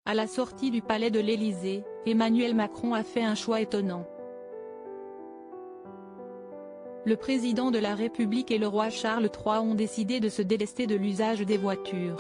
À la sortie du palais de l'Élysée, Emmanuel Macron a fait un choix étonnant. Le président de la République et le roi Charles III ont décidé de se délester de l'usage des voitures.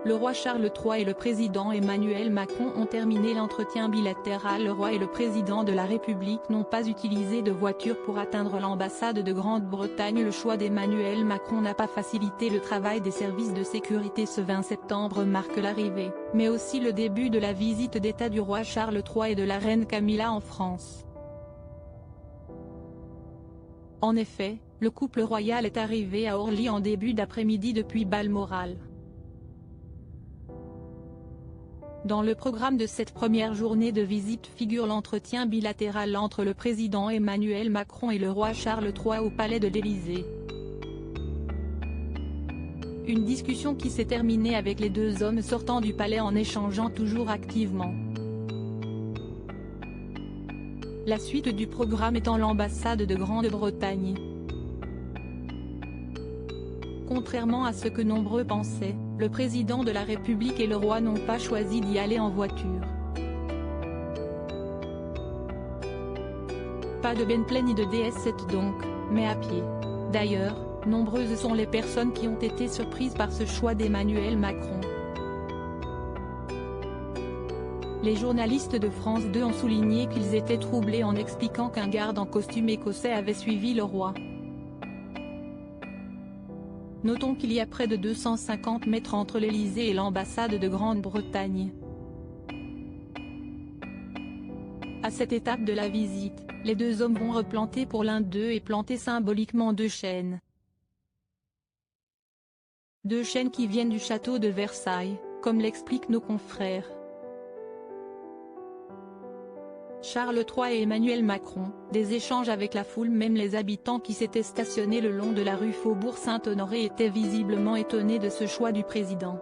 Le roi Charles III et le président Emmanuel Macron ont terminé l'entretien bilatéral. Le roi et le président de la République n'ont pas utilisé de voiture pour atteindre l'ambassade de Grande-Bretagne. Le choix d'Emmanuel Macron n'a pas facilité le travail des services de sécurité. Ce 20 septembre marque l'arrivée, mais aussi le début de la visite d'État du roi Charles III et de la reine Camilla en France. En effet, le couple royal est arrivé à Orly en début d'après-midi depuis Balmoral. Dans le programme de cette première journée de visite figure l'entretien bilatéral entre le président Emmanuel Macron et le roi Charles III au palais de l'Élysée. Une discussion qui s'est terminée avec les deux hommes sortant du palais en échangeant toujours activement. La suite du programme étant l'ambassade de Grande-Bretagne. Contrairement à ce que nombreux pensaient, le président de la République et le roi n'ont pas choisi d'y aller en voiture. Pas de Bentley ni de DS7 donc, mais à pied. D'ailleurs, nombreuses sont les personnes qui ont été surprises par ce choix d'Emmanuel Macron. Les journalistes de France 2 ont souligné qu'ils étaient troublés en expliquant qu'un garde en costume écossais avait suivi le roi. Notons qu'il y a près de 250 mètres entre l'Élysée et l'ambassade de Grande-Bretagne. À cette étape de la visite, les deux hommes vont replanter pour l'un d'eux et planter symboliquement deux chênes. Deux chênes qui viennent du château de Versailles, comme l'expliquent nos confrères. Charles III et Emmanuel Macron, des échanges avec la foule. Même les habitants qui s'étaient stationnés le long de la rue Faubourg Saint-Honoré étaient visiblement étonnés de ce choix du président.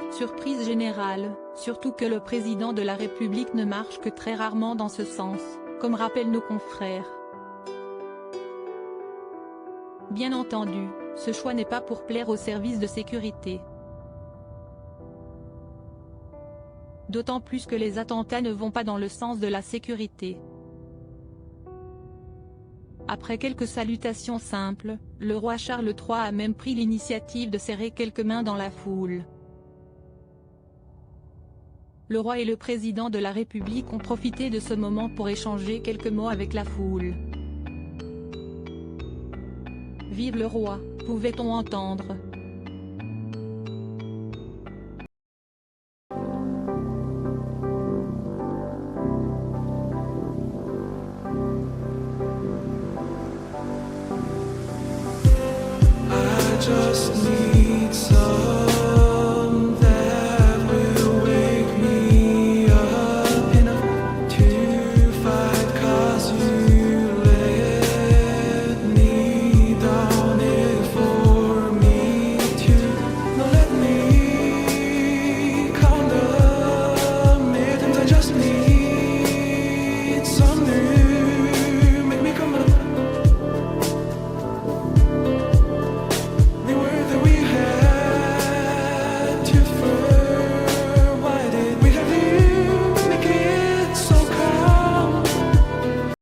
Surprise générale, surtout que le président de la République ne marche que très rarement dans ce sens, comme rappellent nos confrères. Bien entendu, ce choix n'est pas pour plaire aux services de sécurité. D'autant plus que les attentats ne vont pas dans le sens de la sécurité. Après quelques salutations simples, le roi Charles III a même pris l'initiative de serrer quelques mains dans la foule. Le roi et le président de la République ont profité de ce moment pour échanger quelques mots avec la foule. « Vive le roi !» pouvait-on entendre.